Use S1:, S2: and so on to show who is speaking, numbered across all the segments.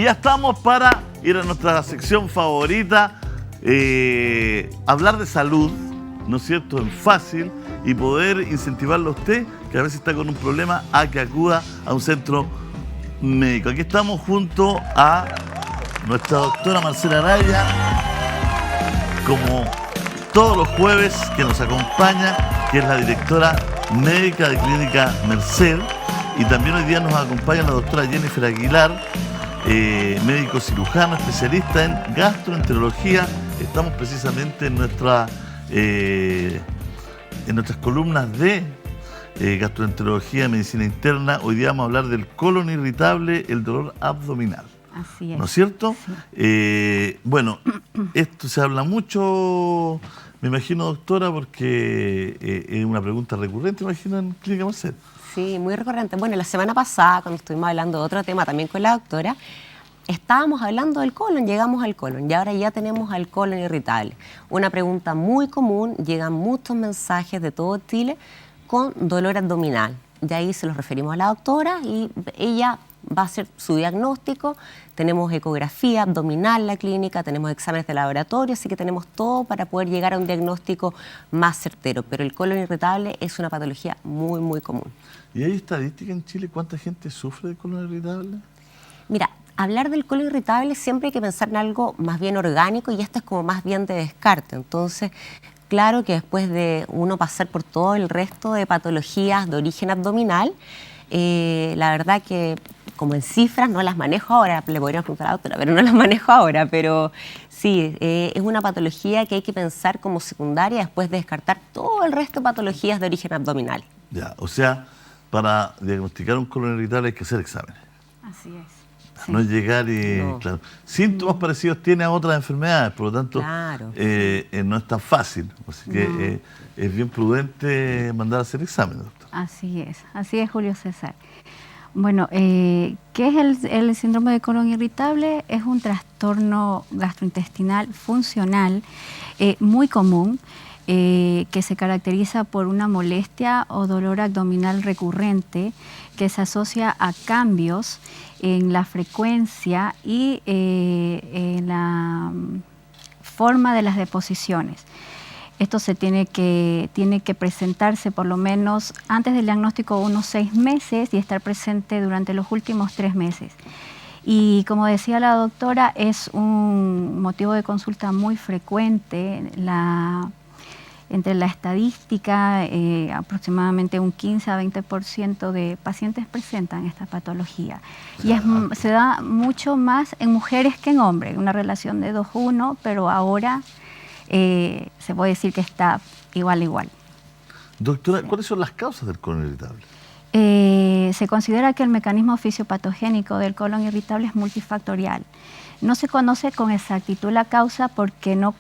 S1: Y ya estamos para ir a nuestra sección favorita, hablar de salud, ¿no es cierto?, en fácil, y poder incentivarlo a usted, que a veces está con un problema, a que acuda a un centro médico. Aquí estamos junto a nuestra doctora Marcela Araya, como todos los jueves, que nos acompaña, que es la directora médica de Clínica Merced, y también hoy día nos acompaña la doctora Jennifer Aguilar, médico cirujano, especialista en gastroenterología. Estamos precisamente en nuestras columnas de gastroenterología, medicina interna. Hoy día vamos a hablar del colon irritable, el dolor abdominal.
S2: Así es.
S1: ¿No es cierto?
S2: Sí.
S1: Bueno, esto se habla mucho, me imagino, doctora, porque es una pregunta recurrente, imagino, en Clínica Merced.
S2: Sí, muy recurrente. Bueno, la semana pasada, cuando estuvimos hablando de otro tema también con la doctora, estábamos hablando del colon, llegamos al colon y ahora ya tenemos al colon irritable. Una pregunta muy común, llegan muchos mensajes de todo Chile con dolor abdominal. De ahí se los referimos a la doctora y ella va a hacer su diagnóstico. Tenemos ecografía abdominal en la clínica, tenemos exámenes de laboratorio, así que tenemos todo para poder llegar a un diagnóstico más certero. Pero el colon irritable es una patología muy, muy común.
S1: ¿Y hay estadística en Chile? ¿Cuánta gente sufre de colon irritable?
S2: Mira, hablar del colon irritable siempre hay que pensar en algo más bien orgánico y esto es como más bien de descarte. Entonces, claro que después de uno pasar por todo el resto de patologías de origen abdominal, la verdad que como en cifras no las manejo ahora, le podríamos preguntar a la doctora, pero no las manejo ahora, pero sí, es una patología que hay que pensar como secundaria después de descartar todo el resto de patologías de origen abdominal.
S1: Ya, o sea, para diagnosticar un colon irritable hay que hacer exámenes.
S2: Así es.
S1: Sí. No es llegar y...
S2: No.
S1: Claro, síntomas parecidos tiene a otras enfermedades, por lo tanto,
S2: Claro,
S1: no es tan fácil. Así que es bien prudente mandar a hacer exámenes, doctor.
S3: Así es, Julio César. Bueno, ¿qué es el síndrome de colon irritable? Es un trastorno gastrointestinal funcional muy común que se caracteriza por una molestia o dolor abdominal recurrente que se asocia a cambios en la frecuencia y en la forma de las deposiciones. Esto tiene que presentarse por lo menos antes del diagnóstico unos 6 meses y estar presente durante los últimos 3 meses. Y como decía la doctora, es un motivo de consulta muy frecuente. Entre la estadística, aproximadamente un 15 a 20% de pacientes presentan esta patología. Y se da mucho más en mujeres que en hombres, una relación de 2-1, pero ahora... se puede decir que está igual a igual.
S1: Doctora, ¿cuáles son las causas del colon irritable?
S3: Se considera que el mecanismo fisiopatogénico del colon irritable es multifactorial. No se conoce con exactitud la causa porque no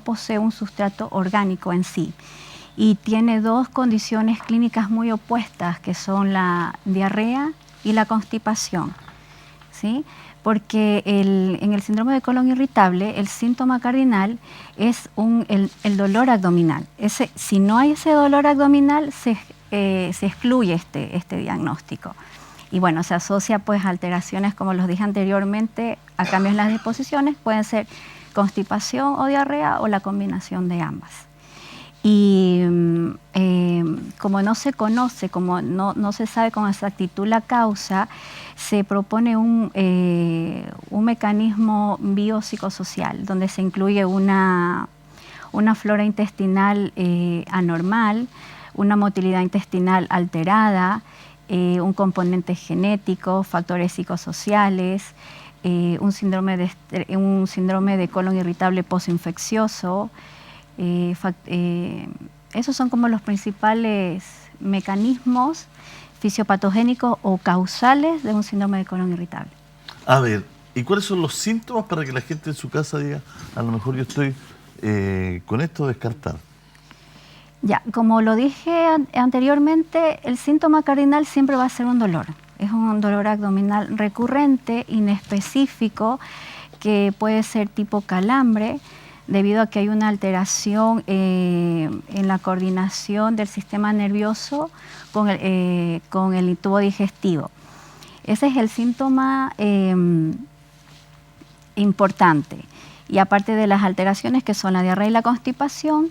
S3: posee un sustrato orgánico en sí. Y tiene 2 condiciones clínicas muy opuestas, que son la diarrea y la constipación, ¿sí? Porque en el síndrome de colon irritable el síntoma cardinal es el dolor abdominal. Si no hay ese dolor abdominal, se excluye este diagnóstico. Y bueno, se asocia pues a alteraciones, como los dije anteriormente, a cambios en las disposiciones, pueden ser constipación o diarrea o la combinación de ambas. Y como no se conoce, como no se sabe con exactitud la causa, se propone un mecanismo biopsicosocial, donde se incluye una flora intestinal anormal, una motilidad intestinal alterada, un componente genético, factores psicosociales, un síndrome de colon irritable postinfeccioso. Esos son como los principales mecanismos fisiopatogénicos o causales de un síndrome de colon irritable.
S1: A ver, ¿y cuáles son los síntomas para que la gente en su casa diga, a lo mejor yo estoy con esto descartar?
S3: Ya, como lo dije anteriormente, el síntoma cardinal siempre va a ser un dolor. Es un dolor abdominal recurrente, inespecífico, que puede ser tipo calambre, debido a que hay una alteración en la coordinación del sistema nervioso con el tubo digestivo. Ese es el síntoma importante. Y aparte de las alteraciones que son la diarrea y la constipación,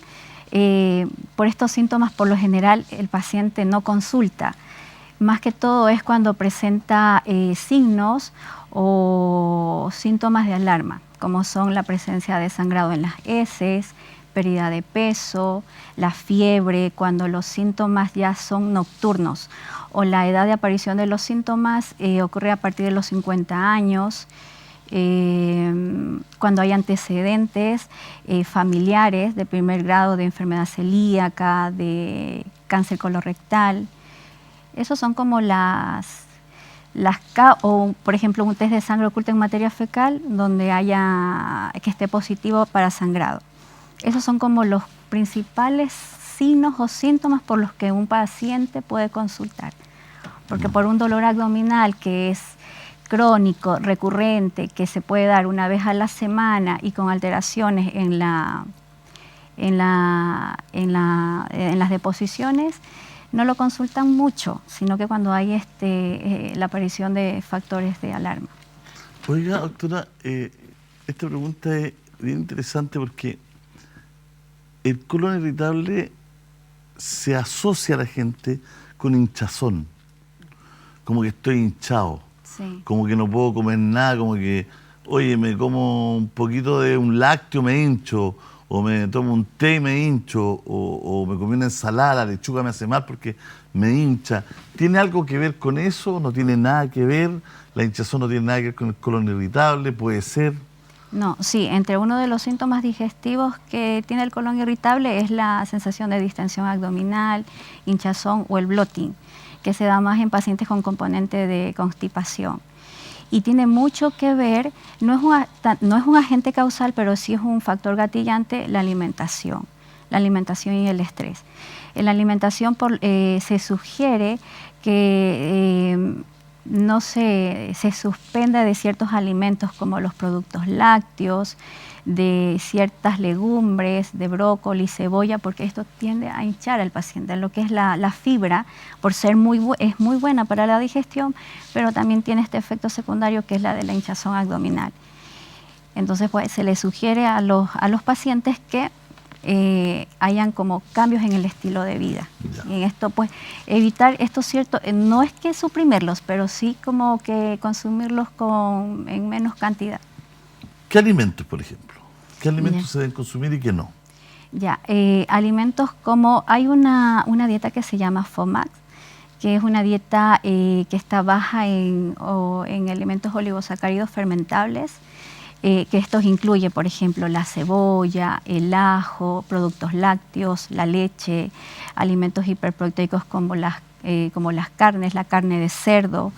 S3: por estos síntomas por lo general el paciente no consulta. Más que todo es cuando presenta signos o síntomas de alarma, como son la presencia de sangrado en las heces, pérdida de peso, la fiebre, cuando los síntomas ya son nocturnos, o la edad de aparición de los síntomas ocurre a partir de los 50 años, cuando hay antecedentes familiares de primer grado de enfermedad celíaca, de cáncer colorectal. Esos son como o por ejemplo un test de sangre oculta en materia fecal donde que esté positivo para sangrado. Esos son como los principales signos o síntomas por los que un paciente puede consultar. Porque por un dolor abdominal que es crónico, recurrente, que se puede dar una vez a la semana y con alteraciones en las deposiciones, no lo consultan mucho, sino que cuando hay la aparición de factores de alarma.
S1: Oiga, doctora, esta pregunta es bien interesante porque el colon irritable se asocia a la gente con hinchazón, como que estoy hinchado,
S3: Sí.
S1: como que no puedo comer nada, como que, oye, me como un poquito de un lácteo, me hincho, o me tomo un té y me hincho, o me comí una ensalada, la lechuga me hace mal porque me hincha. ¿Tiene algo que ver con eso? ¿No tiene nada que ver? ¿La hinchazón no tiene nada que ver con el colon irritable? ¿Puede ser?
S3: No, sí, entre uno de los síntomas digestivos que tiene el colon irritable es la sensación de distensión abdominal, hinchazón o el bloating, que se da más en pacientes con componente de constipación. Y tiene mucho que ver, no es un agente causal, pero sí es un factor gatillante, la alimentación y el estrés. En la alimentación se sugiere que no se suspenda de ciertos alimentos como los productos lácteos, de ciertas legumbres, de brócoli, cebolla, porque esto tiende a hinchar al paciente. Lo que es la fibra, por ser es muy buena para la digestión, pero también tiene este efecto secundario que es la de la hinchazón abdominal. Entonces, pues, se le sugiere a los pacientes que hayan como cambios en el estilo de vida.
S1: Ya.
S3: Y en esto, pues, evitar esto cierto, no es que suprimirlos, pero sí como que consumirlos en menos cantidad.
S1: ¿Qué alimentos, por ejemplo? ¿Qué alimentos
S3: Ya.
S1: se deben consumir y qué no?
S3: Ya, alimentos como, hay una dieta que se llama FODMAP, que es una dieta que está baja en elementos oligosacáridos fermentables, que estos incluye, por ejemplo, la cebolla, el ajo, productos lácteos, la leche, alimentos hiperproteicos como las carnes, la carne de cerdo,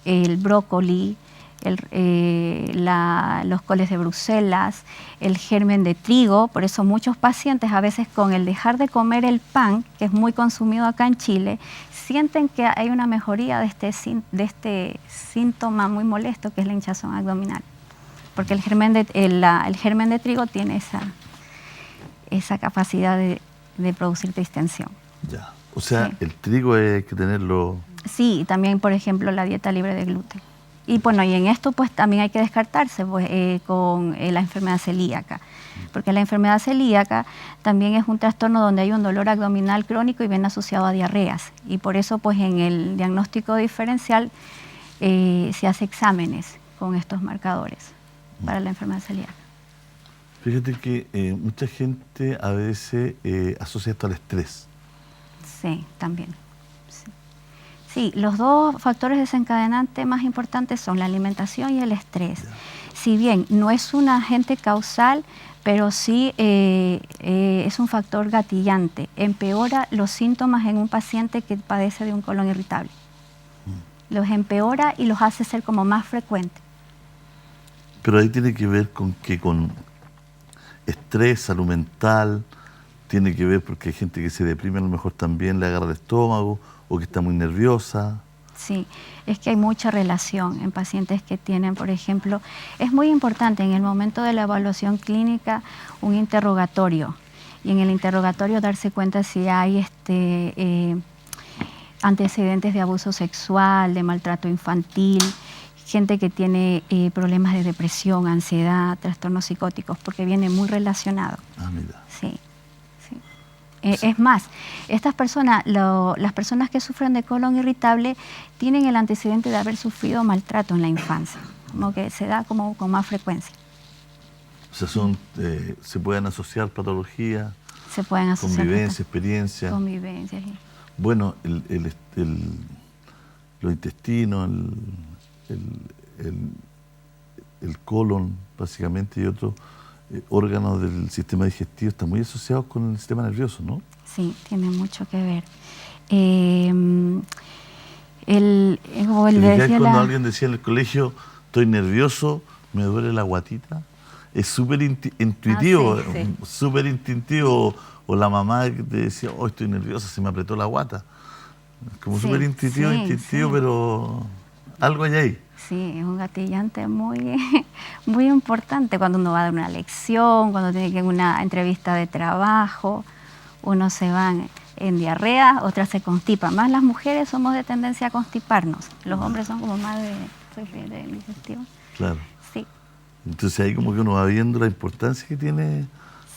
S3: el brócoli, los coles de Bruselas, el germen de trigo. Por eso muchos pacientes a veces con el dejar de comer el pan, que es muy consumido acá en Chile, sienten que hay una mejoría de este síntoma muy molesto que es la hinchazón abdominal. Porque el germen de trigo tiene esa capacidad de producir distensión.
S1: Ya. O sea,
S3: Sí.
S1: el trigo hay que tenerlo...
S3: Sí, y también, por ejemplo, la dieta libre de gluten. Y bueno, y en esto pues también hay que descartarse pues, con la enfermedad celíaca, porque la enfermedad celíaca también es un trastorno donde hay un dolor abdominal crónico y viene asociado a diarreas. Y por eso pues en el diagnóstico diferencial se hace exámenes con estos marcadores para la enfermedad celíaca.
S1: Fíjate que mucha gente a veces asocia esto al estrés.
S3: Sí, también. Sí, los dos factores desencadenantes más importantes son la alimentación y el estrés.
S1: Ya.
S3: Si bien no es un agente causal, pero sí es un factor gatillante. Empeora los síntomas en un paciente que padece de un colon irritable. Los empeora y los hace ser como más frecuentes.
S1: Pero ahí tiene que ver con estrés, salud mental, tiene que ver porque hay gente que se deprime, a lo mejor también le agarra el estómago o que está muy nerviosa.
S3: Sí, es que hay mucha relación en pacientes que tienen, por ejemplo, es muy importante en el momento de la evaluación clínica un interrogatorio y en el interrogatorio darse cuenta si hay antecedentes de abuso sexual, de maltrato infantil, gente que tiene problemas de depresión, ansiedad, trastornos psicóticos, porque viene muy relacionado.
S1: Ah, mira.
S3: Sí, sí. Es más, estas personas, las personas que sufren de colon irritable tienen el antecedente de haber sufrido maltrato en la infancia, como que se da como con más frecuencia.
S1: O sea, se pueden asociar patologías,
S3: Se pueden asociar
S1: convivencia, experiencia.
S3: Convivencia. Sí.
S1: Bueno, los intestinos, el colon, básicamente, y otros órganos del sistema digestivo están muy asociados con el sistema nervioso, ¿no?
S3: Sí, tiene mucho que ver.
S1: Cuando alguien decía en el colegio, estoy nervioso, me duele la guatita, es súper intuitivo,
S2: sí.
S1: súper instintivo. O la mamá que te decía, oh, estoy nerviosa, se me apretó la guata. Es como súper intuitivo, instintivo, pero algo hay ahí.
S3: Sí, es un gatillante muy, muy importante cuando uno va a dar una lección, cuando tiene que ir a una entrevista de trabajo, unos se van en diarrea, otras se constipan. Más las mujeres somos de tendencia a constiparnos, los hombres son como más de digestivo.
S1: Claro.
S3: Sí.
S1: Entonces ahí como que uno va viendo la importancia que tiene.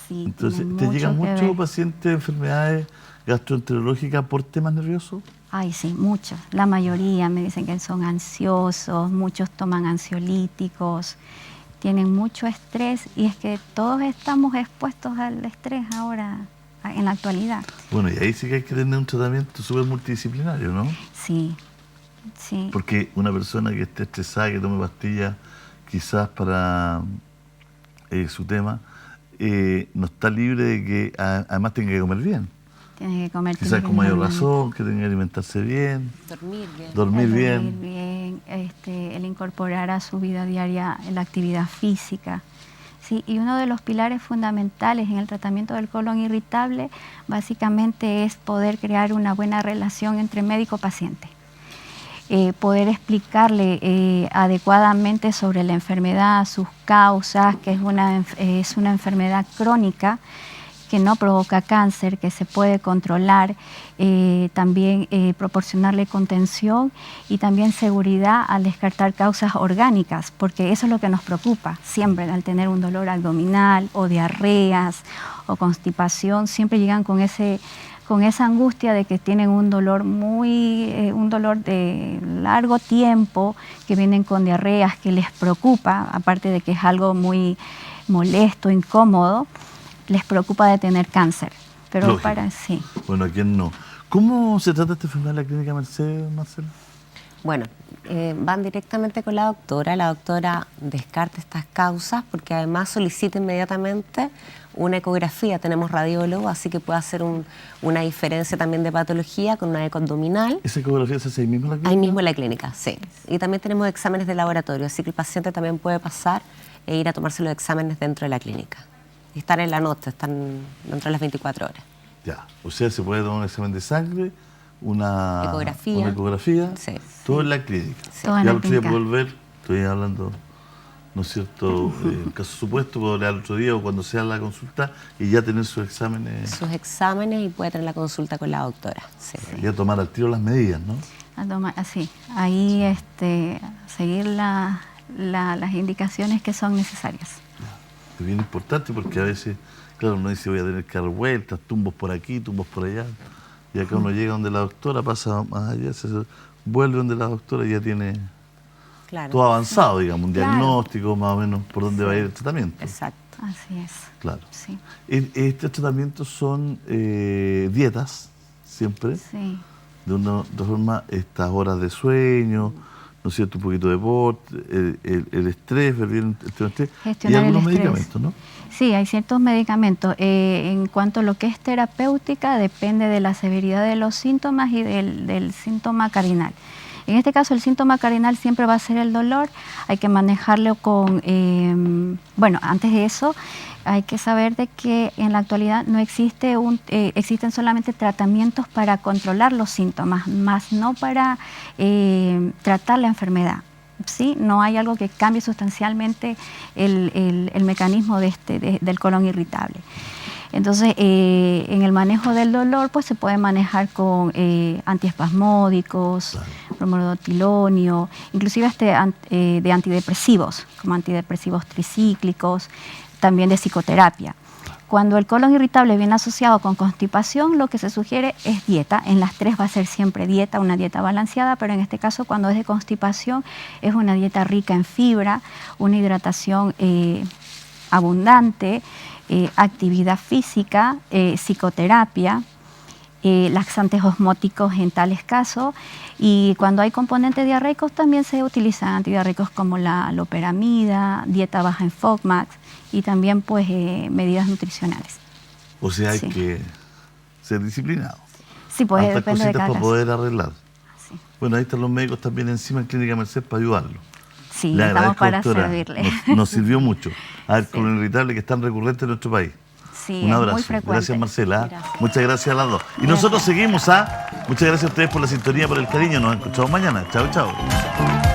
S3: Sí,
S1: entonces,
S3: tiene
S1: ¿te llegan
S3: mucho que
S1: muchos
S3: ver.
S1: pacientes de enfermedades gastroenterológicas por temas nerviosos?
S3: Ay, sí, muchos. La mayoría me dicen que son ansiosos, muchos toman ansiolíticos, tienen mucho estrés y es que todos estamos expuestos al estrés ahora, en la actualidad.
S1: Bueno, y ahí sí que hay que tener un tratamiento súper multidisciplinario, ¿no?
S3: Sí, sí.
S1: Porque una persona que esté estresada, que tome pastillas, quizás para su tema, no está libre de que además tenga que comer bien.
S3: Tiene que comer.
S1: Quizás con mayor razón, que tenga que alimentarse bien.
S2: Dormir bien.
S1: Dormir bien.
S3: Dormir bien, el incorporar a su vida diaria la actividad física. Sí, y uno de los pilares fundamentales en el tratamiento del colon irritable básicamente es poder crear una buena relación entre médico-paciente. Poder explicarle adecuadamente sobre la enfermedad, sus causas, que es una enfermedad crónica que no provoca cáncer, que se puede controlar, también proporcionarle contención y también seguridad al descartar causas orgánicas, porque eso es lo que nos preocupa siempre, al tener un dolor abdominal o diarreas o constipación, siempre llegan con esa angustia de que tienen un dolor un dolor de largo tiempo, que vienen con diarreas, que les preocupa, aparte de que es algo muy molesto, incómodo, les preocupa de tener cáncer. Pero
S1: lógico.
S3: sí.
S1: Bueno, ¿a quién no? ¿Cómo se trata esta enfermedad en la clínica Mercedes, Marcela?
S2: Bueno, van directamente con la doctora descarta estas causas porque además solicita inmediatamente una ecografía, tenemos radiólogo, así que puede hacer una diferencia también de patología con una eco abdominal.
S1: ¿Esa ecografía se hace ahí mismo en la clínica?
S2: Ahí mismo en la clínica, sí. Y también tenemos exámenes de laboratorio, así que el paciente también puede pasar e ir a tomarse los exámenes dentro de la clínica. Y están en la noche, están dentro de las 24 horas.
S1: Ya, o sea, se puede tomar un examen de sangre, una ecografía,
S2: sí.
S1: Todo en la clínica.
S3: Sí.
S1: Ya el otro día puedo volver, estoy hablando, ¿no es cierto? En caso supuesto, puedo leer el otro día o cuando sea la consulta y ya tener sus exámenes.
S2: Sus exámenes y puede tener la consulta con la doctora. Sí.
S1: Ya tomar al tiro las medidas, ¿no?
S3: Así, ahí seguir las indicaciones que son necesarias.
S1: Es bien importante porque a veces, claro, uno dice voy a tener que dar vueltas, tumbos por aquí, tumbos por allá. Y acá uno llega donde la doctora, pasa más allá, se vuelve donde la doctora y ya tiene todo avanzado, digamos, un diagnóstico más o menos por dónde va a ir el tratamiento.
S2: Exacto.
S3: Así es.
S1: Claro.
S3: Sí.
S1: Estos tratamientos son dietas, siempre.
S3: Sí.
S1: De una forma, estas horas de sueño, ¿no es cierto? Un poquito de deporte, el estrés, el estrés, y algunos medicamentos, ¿no?
S3: Sí, hay ciertos medicamentos. En cuanto a lo que es terapéutica, depende de la severidad de los síntomas y del síntoma cardinal. En este caso, el síntoma cardinal siempre va a ser el dolor. Hay que manejarlo con... bueno, antes de eso, hay que saber de que en la actualidad no existe existen solamente tratamientos para controlar los síntomas, más no para tratar la enfermedad. ¿Sí? No hay algo que cambie sustancialmente el mecanismo del colon irritable. Entonces, en el manejo del dolor, pues se puede manejar con antiespasmódicos, bromorotilonio, inclusive de antidepresivos, como antidepresivos tricíclicos, también de psicoterapia. Cuando el colon irritable viene asociado con constipación, lo que se sugiere es dieta. En las tres va a ser siempre dieta, una dieta balanceada, pero en este caso, cuando es de constipación, es una dieta rica en fibra, una hidratación abundante, actividad física, psicoterapia, laxantes osmóticos en tales casos, y cuando hay componentes diarreicos también se utilizan antidiarreicos como la loperamida, dieta baja en FODMAP y también pues medidas nutricionales.
S1: O sea, hay que ser disciplinado.
S3: Sí, pues
S1: Hartas
S3: depende de
S1: cositas
S3: cada
S1: para
S3: caso.
S1: poder arreglar.
S3: Sí.
S1: Bueno, ahí están los médicos también encima en Clínica Merced para ayudarlo.
S3: Sí,
S1: Le
S3: estamos
S1: agradezco,
S3: para
S1: doctora.
S3: servirle.
S1: Nos sirvió mucho. A ver,
S3: Sí.
S1: colon irritable que es tan recurrente en nuestro país.
S3: Sí,
S1: Un
S3: es
S1: abrazo.
S3: muy frecuente.
S1: Gracias, Marcela.
S3: Gracias.
S1: Muchas gracias a las dos. Y
S3: Gracias.
S1: nosotros seguimos. Muchas gracias a ustedes por la sintonía, por el cariño. Nos encontramos mañana. Chao, chao.